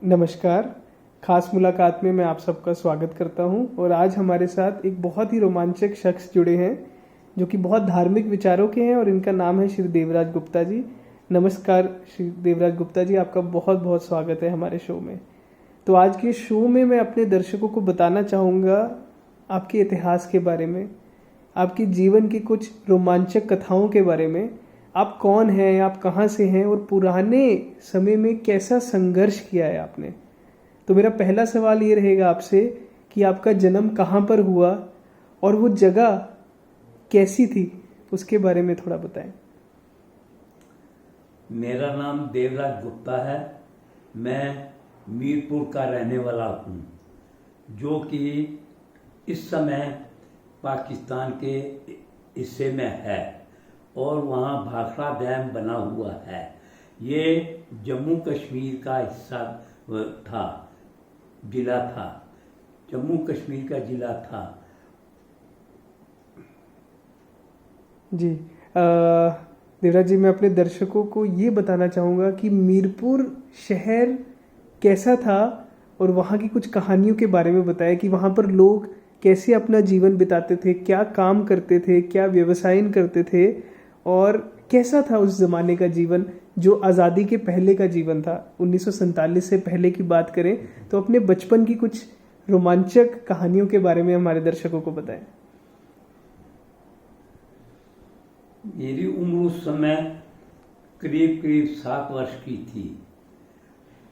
नमस्कार। खास मुलाकात में मैं आप सबका स्वागत करता हूं और आज हमारे साथ एक बहुत ही रोमांचक शख्स जुड़े हैं जो कि बहुत धार्मिक विचारों के हैं और इनका नाम है श्री देवराज गुप्ता जी। नमस्कार श्री देवराज गुप्ता जी, आपका बहुत बहुत स्वागत है हमारे शो में। तो आज के शो में मैं अपने दर्शकों को बताना चाहूँगा आपके इतिहास के बारे में, आपके जीवन की कुछ रोमांचक कथाओं के बारे में। आप कौन हैं, आप कहाँ से हैं और पुराने समय में कैसा संघर्ष किया है आपने। तो मेरा पहला सवाल ये रहेगा आपसे कि आपका जन्म कहाँ पर हुआ और वो जगह कैसी थी, उसके बारे में थोड़ा बताएं। मेरा नाम देवराज गुप्ता है। मैं मीरपुर का रहने वाला हूँ, जो कि इस समय पाकिस्तान के हिस्से में है और वहाँ भाखड़ा डैम बना हुआ है। ये जम्मू कश्मीर का हिस्सा था, जिला था, जम्मू कश्मीर का जिला था। जी देवराज जी, मैं अपने दर्शकों को ये बताना चाहूँगा कि मीरपुर शहर कैसा था और वहाँ की कुछ कहानियों के बारे में बताया कि वहाँ पर लोग कैसे अपना जीवन बिताते थे, क्या काम करते थे, क्या व्यवसाय करते थे और कैसा था उस ज़माने का जीवन जो आज़ादी के पहले का जीवन था। 1947 से पहले की बात करें तो अपने बचपन की कुछ रोमांचक कहानियों के बारे में हमारे दर्शकों को बताएं। मेरी उम्र उस समय करीब करीब 7 वर्ष की थी,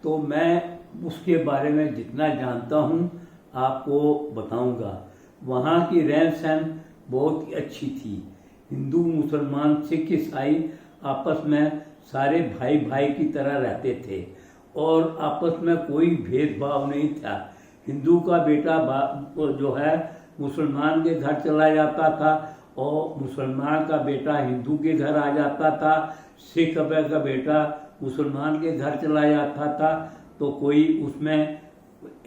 तो मैं उसके बारे में जितना जानता हूँ आपको बताऊंगा। वहाँ की रहन सहन बहुत ही अच्छी थी। हिंदू, मुसलमान, सिख, ईसाई आपस में सारे भाई भाई की तरह रहते थे और आपस में कोई भेदभाव नहीं था। हिंदू का बेटा जो है मुसलमान के घर चला जाता था और मुसलमान का बेटा हिंदू के घर आ जाता था। सिख का बेटा मुसलमान के घर चला जाता था, तो कोई उसमें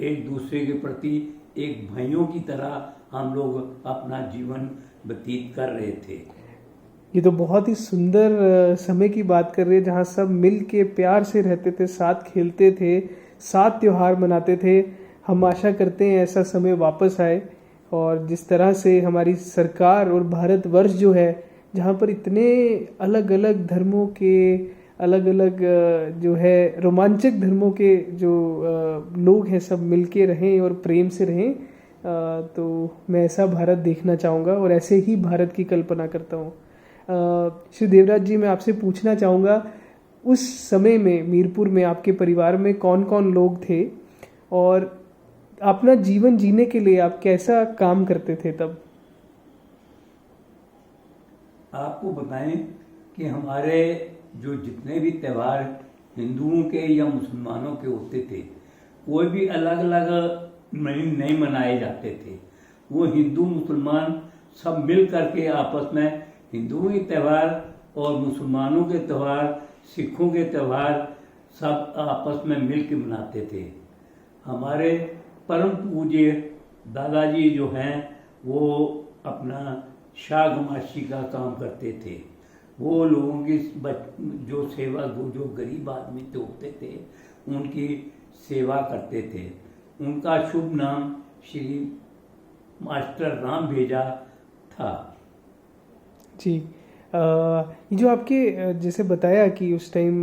एक दूसरे के प्रति एक भाइयों की तरह हम लोग अपना जीवन व्यतीत कर रहे थे। ये तो बहुत ही सुंदर समय की बात कर रहे हैं जहाँ सब मिल के प्यार से रहते थे, साथ खेलते थे, साथ त्योहार मनाते थे। हम आशा करते हैं ऐसा समय वापस आए और जिस तरह से हमारी सरकार और भारतवर्ष जो है, जहाँ पर इतने अलग अलग धर्मों के, अलग अलग जो है रोमांचक धर्मों के जो लोग हैं, सब मिल के रहें और प्रेम से रहें। तो मैं ऐसा भारत देखना चाहूँगा और ऐसे ही भारत की कल्पना करता हूँ। श्री देवराज जी, मैं आपसे पूछना चाहूँगा, उस समय में मीरपुर में आपके परिवार में कौन कौन लोग थे और अपना जीवन जीने के लिए आप कैसा काम करते थे तब। आपको बताएं कि हमारे जो जितने भी त्यौहार हिंदुओं के या मुसलमानों के होते थे, कोई भी अलग अलग नहीं मनाए जाते थे। वो हिंदू मुसलमान सब मिल करके आपस में हिंदुओं के त्यौहार और मुसलमानों के त्यौहार, सिखों के त्यौहार सब आपस में मिल के मनाते थे। हमारे परम पूज्य दादाजी जो हैं वो अपना शागमाशी का काम करते थे। वो लोगों की जो सेवा, जो गरीब आदमी तो होते थे उनकी सेवा करते थे। उनका शुभ नाम श्री मास्टर राम भेजा था। जी, ये जो आपके जैसे बताया कि उस टाइम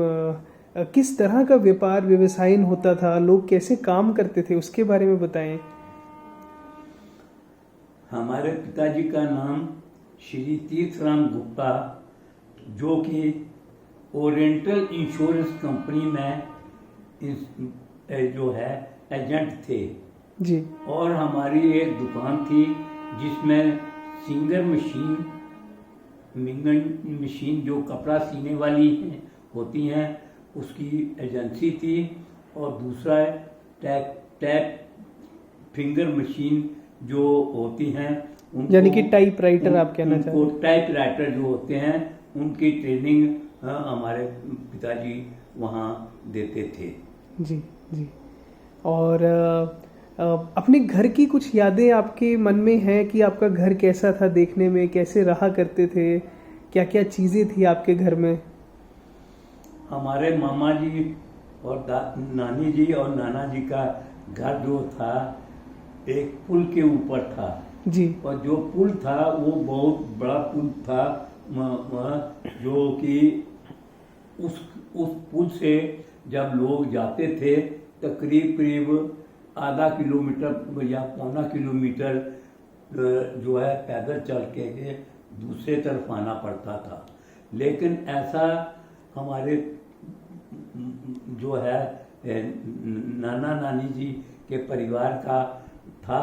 किस तरह का व्यापार व्यवसाय होता था, लोग कैसे काम करते थे, उसके बारे में बताएं। हमारे पिताजी का नाम श्री तीर्थराम गुप्ता, जो कि ओरिएंटल इंश्योरेंस कंपनी में जो है एजेंट थे जी। और हमारी एक दुकान थी जिसमें सिंगर मशीन जो कपड़ा सीने वाली होती हैं उसकी एजेंसी थी, और दूसरा टैप फिंगर मशीन जो होती हैं, यानी कि टाइप राइटर आप कहना चाहते हैं। टाइप राइटर जो होते हैं उनकी ट्रेनिंग हमारे पिताजी वहाँ देते थे। जी जी। और अपने घर की कुछ यादें आपके मन में हैं कि आपका घर कैसा था देखने में, कैसे रहा करते थे, क्या क्या चीज़ें थी आपके घर में। हमारे मामा जी और नानी जी और नाना जी का घर जो था एक पुल के ऊपर था। जी और जो पुल था वो बहुत बड़ा पुल था, जो कि उस पुल से जब लोग जाते थे तो करीब करीब आधा किलोमीटर या पौना किलोमीटर जो है पैदल चल के दूसरे तरफ आना पड़ता था। लेकिन ऐसा हमारे जो है नाना नानी जी के परिवार का था,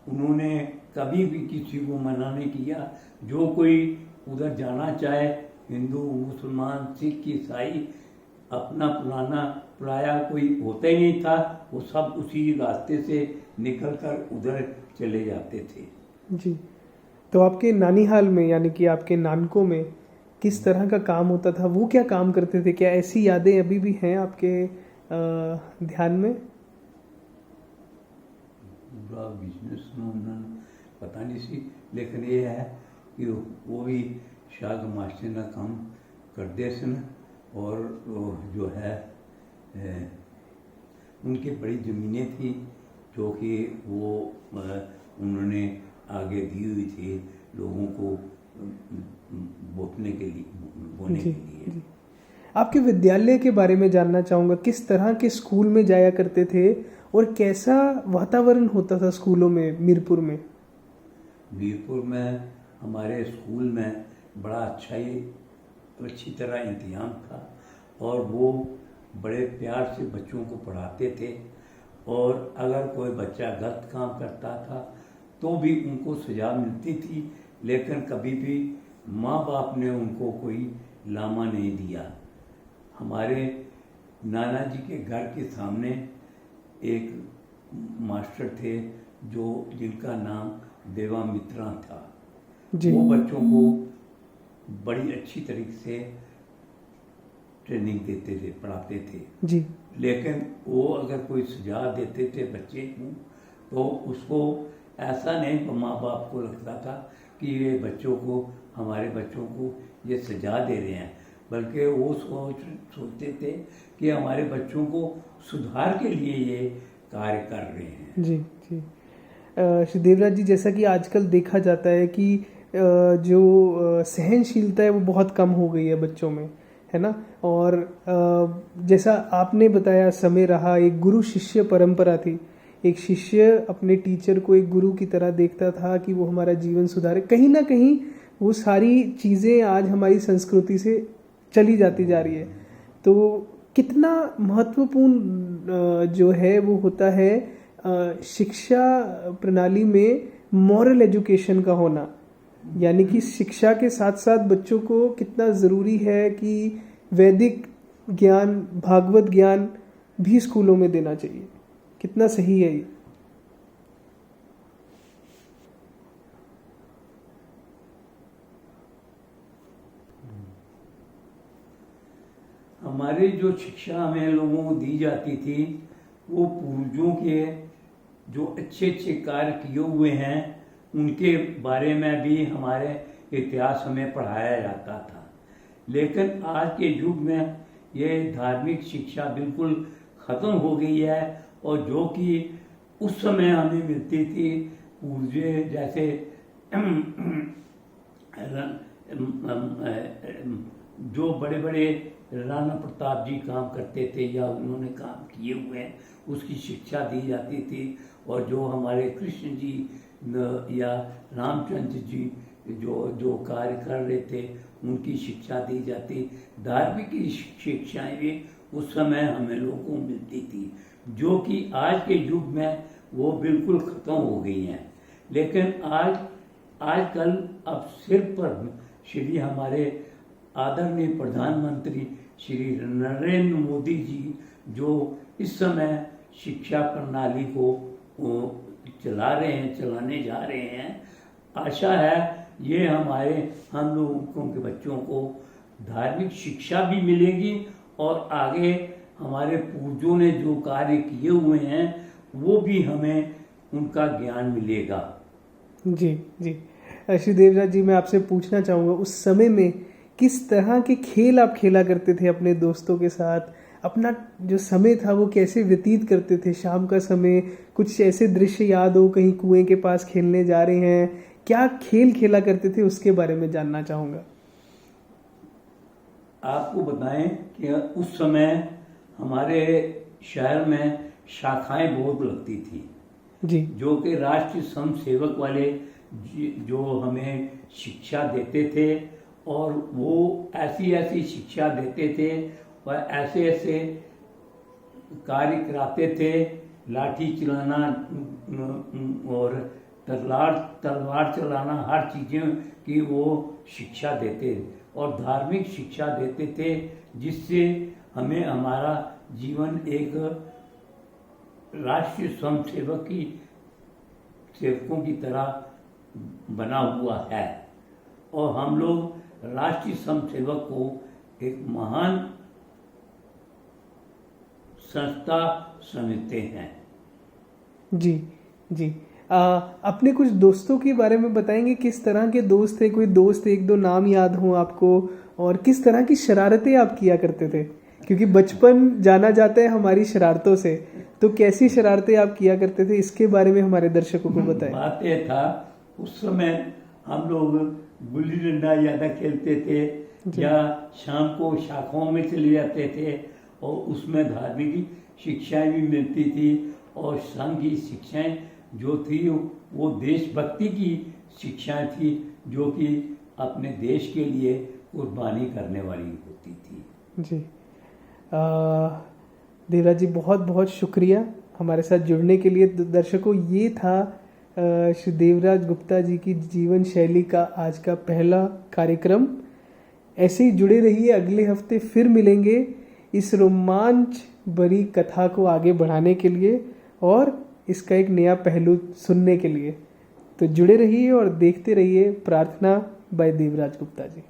उन्होंने कभी भी किसी को मना नहीं किया। जो कोई उधर जाना चाहे, हिंदू मुसलमान सिख ईसाई, अपना पुराना पराया कोई होता ही नहीं था, वो सब उसी रास्ते से निकलकर उधर चले जाते थे। जी। तो आपके नानीहाल में यानी कि आपके नानकों में किस तरह का काम होता था, वो क्या काम करते थे? क्या ऐसी यादें अभी भी हैं आपके ध्यान में? पूरा बिजनेस पता नहीं सी, लेकिन ये है कि वो भी शाग मास्टर का काम करते सन। और जो है उनकी बड़ी ज़मीनें थी जो कि वो उन्होंने आगे दी हुई थी लोगों को बोने के लिए। जी। आपके विद्यालय के बारे में जानना चाहूँगा, किस तरह के स्कूल में जाया करते थे और कैसा वातावरण होता था स्कूलों में मीरपुर में? मीरपुर में हमारे स्कूल में बड़ा अच्छी तरह इंतजाम था और वो बड़े प्यार से बच्चों को पढ़ाते थे। और अगर कोई बच्चा गलत काम करता था तो भी उनको सजा मिलती थी, लेकिन कभी भी माँ बाप ने उनको कोई लामा नहीं दिया। हमारे नाना जी के घर के सामने एक मास्टर थे जिनका नाम देवा मित्रा था। वो बच्चों को बड़ी अच्छी तरीके से ट्रेनिंग देते थे, पढ़ाते थे। जी। लेकिन वो अगर कोई सजा देते थे बच्चे को तो उसको ऐसा नहीं माँ बाप को लगता था कि ये हमारे बच्चों को ये सजा दे रहे हैं, बल्कि वो सोचते थे कि हमारे बच्चों को सुधार के लिए ये कार्य कर रहे हैं। जी जी। श्री देवराज जी, जैसा कि आजकल देखा जाता है कि जो सहनशीलता है वो बहुत कम हो गई है बच्चों में, है ना? और जैसा आपने बताया, समय रहा, एक गुरु शिष्य परंपरा थी। एक शिष्य अपने टीचर को एक गुरु की तरह देखता था कि वो हमारा जीवन सुधारे। कहीं ना कहीं वो सारी चीज़ें आज हमारी संस्कृति से चली जाती जा रही है। तो कितना महत्वपूर्ण जो है वो होता है शिक्षा प्रणाली में मॉरल एजुकेशन का होना, यानी कि शिक्षा के साथ साथ बच्चों को कितना ज़रूरी है कि वैदिक ज्ञान, भागवत ज्ञान भी स्कूलों में देना चाहिए। कितना सही है ये? हमारी जो शिक्षा हमें लोगों को दी जाती थी वो पूर्वजों के जो अच्छे अच्छे कार्य किए हुए हैं उनके बारे में भी हमारे इतिहास हमें पढ़ाया जाता था। लेकिन आज के युग में ये धार्मिक शिक्षा बिल्कुल ख़त्म हो गई है, और जो कि उस समय हमें मिलती थी पूर्वज जैसे जो बड़े बड़े राणा प्रताप जी काम करते थे या उन्होंने काम किए हुए हैं उसकी शिक्षा दी जाती थी। और जो हमारे कृष्ण जी या रामचंद्र जी जो कार्य कर रहे थे उनकी शिक्षा दी जाती। धार्मिक शिक्षाएं भी उस समय हमें लोगों को मिलती थी, जो कि आज के युग में वो बिल्कुल ख़त्म हो गई हैं। लेकिन आजकल अब सिर पर श्री हमारे आदरणीय प्रधानमंत्री श्री नरेंद्र मोदी जी जो इस समय शिक्षा प्रणाली को चलाने जा रहे हैं, आशा है ये हम लोगों के बच्चों को धार्मिक शिक्षा भी मिलेगी और आगे हमारे पूर्वजों ने जो कार्य किए हुए हैं वो भी हमें उनका ज्ञान मिलेगा। जी जी। श्री देवराज जी, मैं आपसे पूछना चाहूँगा, उस समय में किस तरह के खेल आप खेला करते थे अपने दोस्तों के साथ, अपना जो समय था वो कैसे व्यतीत करते थे, शाम का समय कुछ ऐसे दृश्य याद हो, कहीं कुएं के पास खेलने जा रहे हैं, क्या खेल खेला करते थे उसके बारे में जानना चाहूँगा। आपको बताएं कि उस समय हमारे शहर में शाखाएं बहुत लगती थी जी जो कि राष्ट्रीय स्वयं सेवक वाले जो हमें शिक्षा देते थे, और वो ऐसी ऐसी शिक्षा देते थे और ऐसे ऐसे कार्य कराते थे, लाठी चलाना और तलवार चलाना, हर चीज़ों की वो शिक्षा देते और धार्मिक शिक्षा देते थे, जिससे हमें हमारा जीवन एक राष्ट्रीय स्वयं सेवकों की तरह बना हुआ है। और हम लोग राष्ट्रीय स्वयं सेवक को एक महान संस्था समझते हैं। जी जी अपने कुछ दोस्तों के बारे में बताएंगे, किस तरह के दोस्त थे, कोई दोस्त एक दो नाम याद हो आपको, और किस तरह की शरारतें आप किया करते थे, क्योंकि बचपन जाना जाता है हमारी शरारतों से, तो कैसी शरारतें आप किया करते थे इसके बारे में हमारे दर्शकों को बताएं। बात यह था उस समय हम लोग गुल्ली डंडा ज़्यादा खेलते थे या शाम को शाखाओं में चले जाते थे और उसमें धार्मिक शिक्षाएं भी मिलती थी और संघ की शिक्षाएं जो थी वो देशभक्ति की शिक्षाएं थी जो कि अपने देश के लिए कुर्बानी करने वाली होती थी। जी देवराज जी बहुत बहुत शुक्रिया हमारे साथ जुड़ने के लिए। दर्शकों ये था श्री देवराज गुप्ता जी की जीवन शैली का आज का पहला कार्यक्रम। ऐसे ही जुड़े रहिए, अगले हफ्ते फिर मिलेंगे इस रोमांच भरी कथा को आगे बढ़ाने के लिए और इसका एक नया पहलू सुनने के लिए। तो जुड़े रहिए और देखते रहिए प्रार्थना बाय देवराज गुप्ता जी।